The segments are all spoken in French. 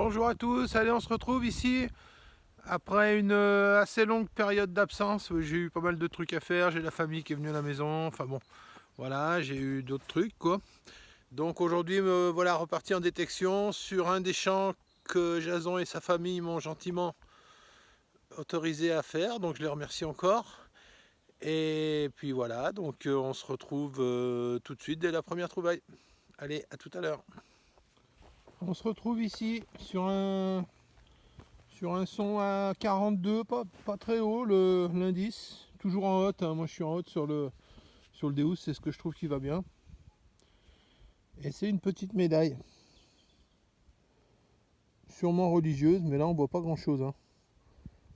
Bonjour à tous, allez on se retrouve ici après une assez longue période d'absence. J'ai eu pas mal de trucs à faire, j'ai la famille qui est venue à la maison, enfin bon, voilà, j'ai eu d'autres trucs quoi. Donc aujourd'hui me voilà reparti en détection sur un des champs que Jason et sa famille m'ont gentiment autorisé à faire, donc je les remercie encore. Et puis voilà, donc on se retrouve tout de suite dès la première trouvaille. Allez, à tout à l'heure. On se retrouve ici sur un son à 42, pas très haut l'indice, toujours en haute, hein. Moi je suis en haute sur le Deus, c'est ce que je trouve qui va bien. Et c'est une petite médaille, sûrement religieuse, mais là on voit pas grand chose, hein.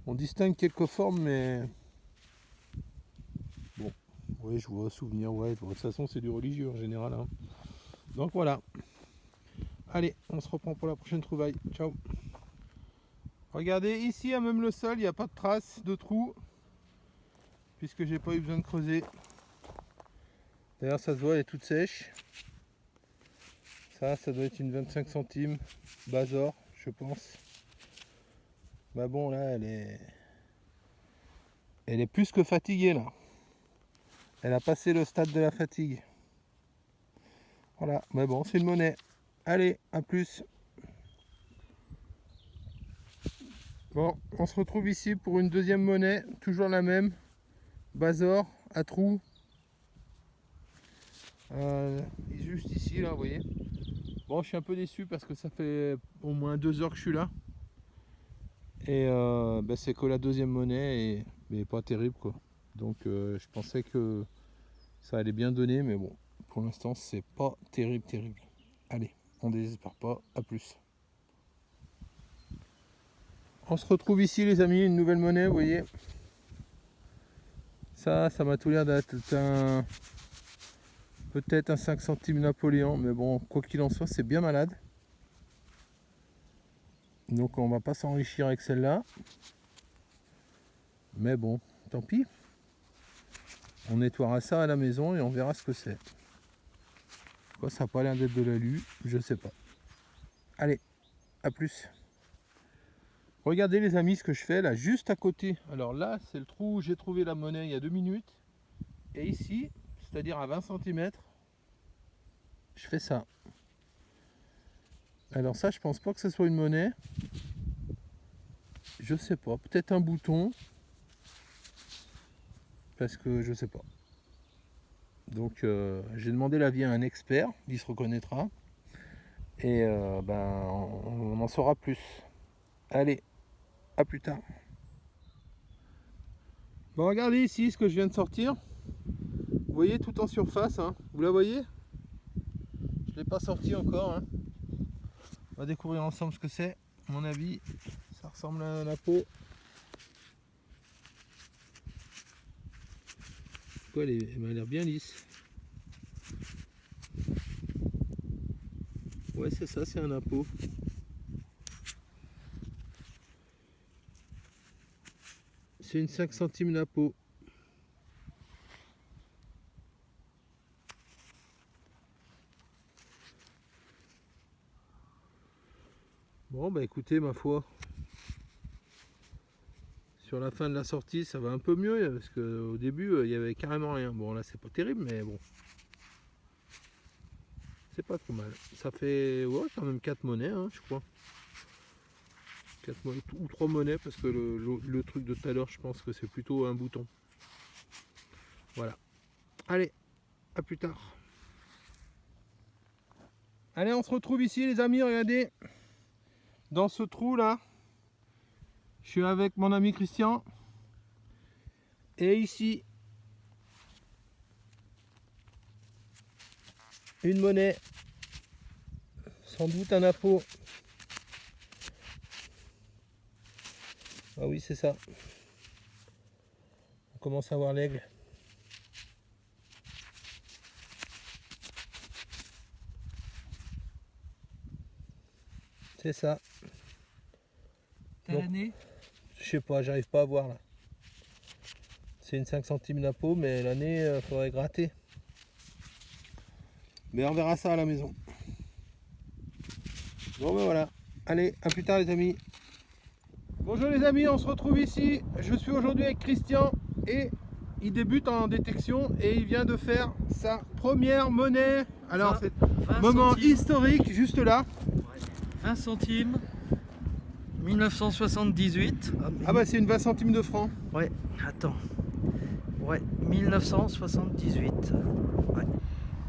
On distingue quelques formes, mais bon, oui je vois souvenir, ouais, de toute façon c'est du religieux en général, hein. Donc voilà, allez, on se reprend pour la prochaine trouvaille, ciao. Regardez ici, à même le sol, il n'y a pas de traces de trous, puisque j'ai pas eu besoin de creuser. D'ailleurs ça se voit, elle est toute sèche. Ça doit être une 25 centimes Bazor, je pense. Bah bon, là, elle est plus que fatiguée, là. Elle a passé le stade de la fatigue. Voilà, mais bon, c'est une monnaie. Allez, à plus. Bon, on se retrouve ici pour une deuxième monnaie, toujours la même. Bazor, à trous. Juste ici, là, vous voyez. Bon, je suis un peu déçu parce que ça fait au moins 2 heures que je suis là. Et c'est que la deuxième monnaie, mais pas terrible, quoi. Donc je pensais que ça allait bien donner, mais bon, pour l'instant c'est pas terrible. Allez, on désespère pas, à plus. On se retrouve ici les amis, une nouvelle monnaie, vous voyez. Ça m'a tout l'air d'être peut-être un 5 centimes Napoléon, mais bon, quoi qu'il en soit, c'est bien malade. Donc on va pas s'enrichir avec celle-là. Mais bon, tant pis. On nettoiera ça à la maison et on verra ce que c'est. Quoi, ça n'a pas l'air d'être de l'alu, je sais pas. Allez, à plus. Regardez les amis ce que je fais là, juste à côté. Alors là, c'est le trou où j'ai trouvé la monnaie il y a 2 minutes. Et ici, c'est-à-dire à 20 cm, je fais ça. Alors ça, je pense pas que ce soit une monnaie. Je sais pas, peut-être un bouton. Parce que je sais pas. Donc j'ai demandé l'avis à un expert, il se reconnaîtra. Et on en saura plus. Allez, à plus tard. Bon, regardez ici ce que je viens de sortir. Vous voyez, tout en surface, hein. Vous la voyez? Je ne l'ai pas sorti encore, hein. On va découvrir ensemble ce que c'est. À mon avis, ça ressemble à la peau. Quoi, elle m'a l'air bien lisse. Ouais, c'est ça, c'est un impôt. C'est une 5 centimes napo. Bon, bah écoutez, ma foi, sur la fin de la sortie, ça va un peu mieux, parce qu'au début, il y avait carrément rien. Bon, là, c'est pas terrible, mais bon. C'est pas trop mal. Ça fait, ouais, quand même 4 monnaies, hein, je crois. 4 ou 3 monnaies, parce que le truc de tout à l'heure, je pense que c'est plutôt un bouton. Voilà. Allez, à plus tard. Allez, on se retrouve ici, les amis, regardez. Dans ce trou là, je suis avec mon ami Christian. Et ici, une monnaie, sans doute un appôt. Ah oui, c'est ça. On commence à voir l'aigle. C'est ça. Quelle année? Je sais pas, j'arrive pas à voir là. C'est une 5 centimes d'appôt, mais l'année, faudrait gratter. Mais on verra ça à la maison. Bon ben voilà. Allez, à plus tard les amis. Bonjour les amis, on se retrouve ici. Je suis aujourd'hui avec Christian et il débute en détection et il vient de faire sa première monnaie. Alors c'est un moment historique juste là. Ouais. 20 centimes, 1978. Ah bah c'est une 20 centimes de francs. Ouais, attends. Ouais, 1978. Ouais.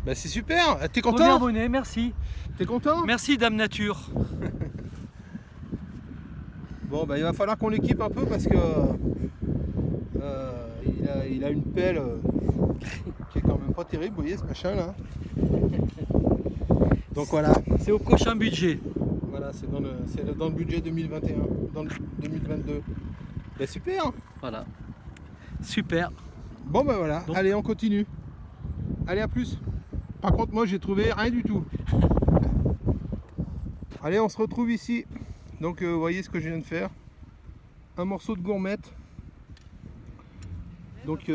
Bah c'est super, t'es Première content? monnaie, merci. T'es content? Merci Dame Nature. Bon bah il va falloir qu'on l'équipe un peu parce que il a une pelle qui est quand même pas terrible, vous voyez ce machin là. Donc voilà. C'est au prochain budget. Voilà, c'est dans le budget 2021, dans le 2022. Bah super. Voilà. Super. Bon bah voilà, Donc- allez on continue. Allez à plus. Par contre moi j'ai trouvé rien du tout. Allez on se retrouve ici. Donc vous voyez ce que je viens de faire. Un morceau de gourmette. Donc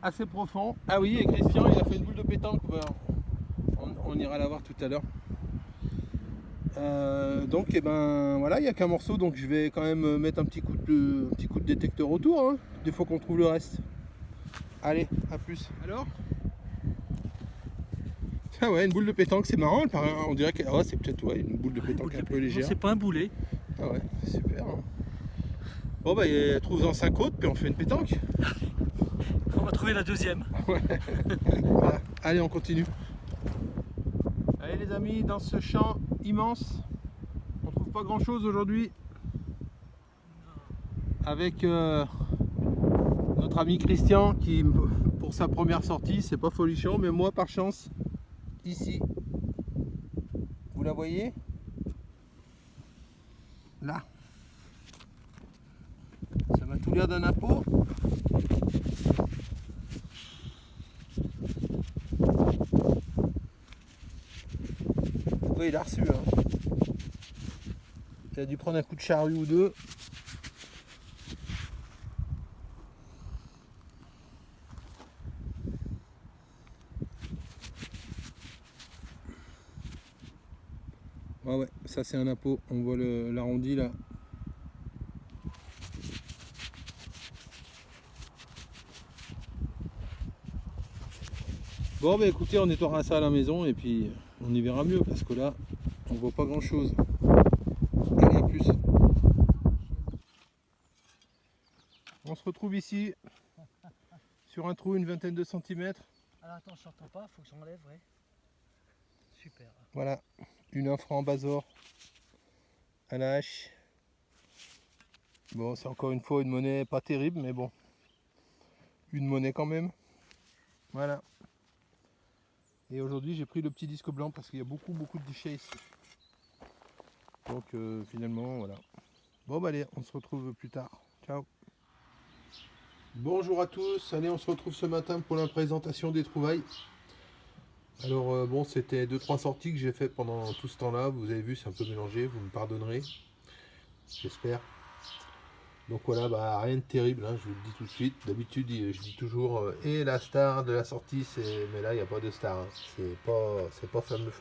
assez profond. Ah oui, et Christian il a fait une boule de pétanque. On ira la voir tout à l'heure. Donc et ben voilà, il n'y a qu'un morceau, donc je vais quand même mettre un petit coup de détecteur autour, hein, des fois qu'on trouve le reste. Allez, à plus. Alors ah ouais, une boule de pétanque, c'est marrant, on dirait que c'est peut-être une boule de pétanque un peu légère. C'est pas un boulet. Ah ouais, c'est super. Hein. Bon bah trouve-en 5 autres, puis on fait une pétanque. On va trouver la deuxième. Ouais. Voilà. Allez, on continue. Allez les amis, dans ce champ immense, on trouve pas grand chose aujourd'hui. Avec notre ami Christian qui, pour sa première sortie, c'est pas folichon, mais moi par chance, ici, vous la voyez? Là. Ça m'a tout l'air d'un appôt. Oui, il a reçu. Hein. Il a dû prendre un coup de charrue ou deux. Ah ouais, ça c'est un appôt. On voit l'arrondi là. Bon bah écoutez, on nettoiera ça à la maison et puis on y verra mieux parce que là on voit pas grand chose. Allez, à plus. On se retrouve ici sur un trou une vingtaine de centimètres. Alors attends, je n'entends pas, faut que j'enlève, ouais. Super. Voilà, une 1 franc Bazor à la hache. Bon, c'est encore une fois une monnaie pas terrible, mais bon, une monnaie quand même. Voilà. Et aujourd'hui j'ai pris le petit disque blanc parce qu'il y a beaucoup de déchets ici. Donc finalement voilà. Bon bah allez, on se retrouve plus tard. Ciao. Bonjour à tous, allez on se retrouve ce matin pour la présentation des trouvailles. Alors bon, c'était 2-3 sorties que j'ai fait pendant tout ce temps là. Vous avez vu, c'est un peu mélangé, vous me pardonnerez. J'espère. Donc voilà, bah rien de terrible, hein, je vous le dis tout de suite. D'habitude, je dis toujours et la star de la sortie, mais là il n'y a pas de star, hein. C'est pas fameux.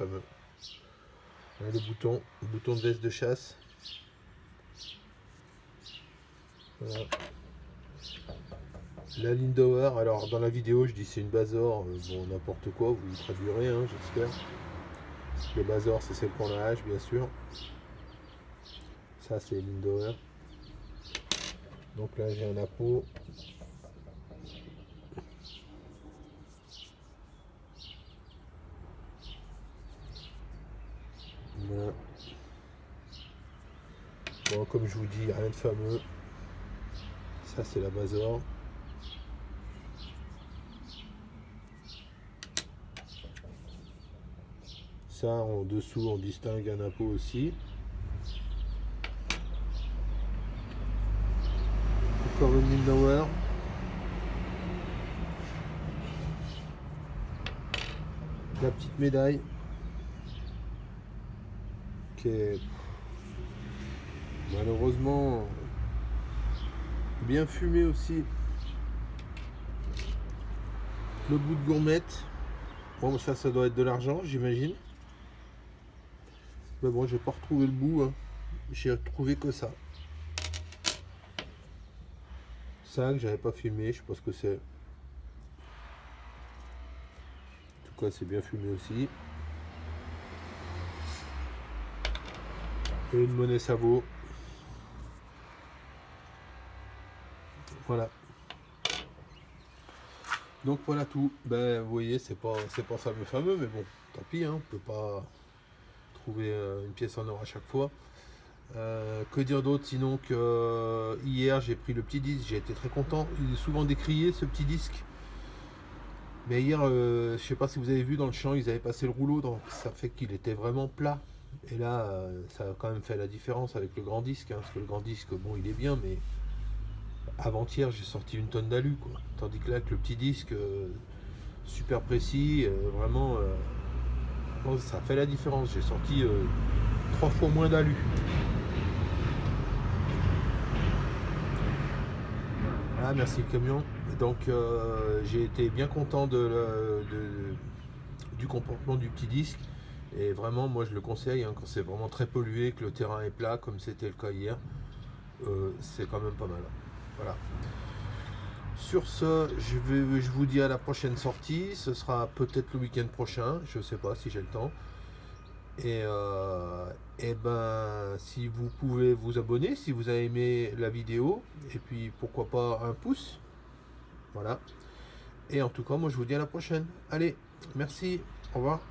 On a le bouton de veste de chasse. Voilà. La Lindauer, alors dans la vidéo je dis c'est une Bazor, bon n'importe quoi, vous le traduirez, hein, j'espère. Le Bazor c'est celle qu'on a hache bien sûr. Ça c'est Lindauer. Donc là j'ai un appôt. Voilà. Bon, comme je vous dis, rien de fameux. Ça c'est la Bazor. Ça en dessous on distingue un appôt aussi. Encore une Lindauer. La petite médaille qui est malheureusement bien fumée aussi. Le bout de gourmette. Bon ça doit être de l'argent j'imagine. Mais bon j'ai pas retrouvé le bout. Hein. j'ai trouvé que ça. Ça que j'avais pas filmé, je sais pas ce que c'est. En tout cas, c'est bien fumé aussi. Et une monnaie Savo. Voilà. Donc voilà tout. Ben vous voyez, c'est pas fameux, mais bon, tant pis, hein, on peut pas trouver une pièce en or à chaque fois. Que dire d'autre sinon que hier j'ai pris le petit disque, j'ai été très content. Il est souvent décrié ce petit disque. Mais hier, je sais pas si vous avez vu dans le champ, ils avaient passé le rouleau, donc ça fait qu'il était vraiment plat. Et là, ça a quand même fait la différence avec le grand disque, hein, parce que le grand disque, bon, il est bien, mais avant-hier, j'ai sorti une tonne d'alu, quoi. Tandis que là, avec le petit disque, super précis, vraiment, bon, ça fait la différence. J'ai sorti 3 fois moins d'alu. Ah, merci le camion. Donc, j'ai été bien content du comportement du petit disque. Et vraiment, moi, je le conseille, hein, quand c'est vraiment très pollué, que le terrain est plat, comme c'était le cas hier. C'est quand même pas mal. Voilà. Sur ce, je vous dis à la prochaine sortie. Ce sera peut-être le week-end prochain. Je ne sais pas si j'ai le temps. Et ben, si vous pouvez vous abonner, si vous avez aimé la vidéo, et puis pourquoi pas un pouce. Voilà. Et en tout cas, moi je vous dis à la prochaine. Allez, merci. Au revoir.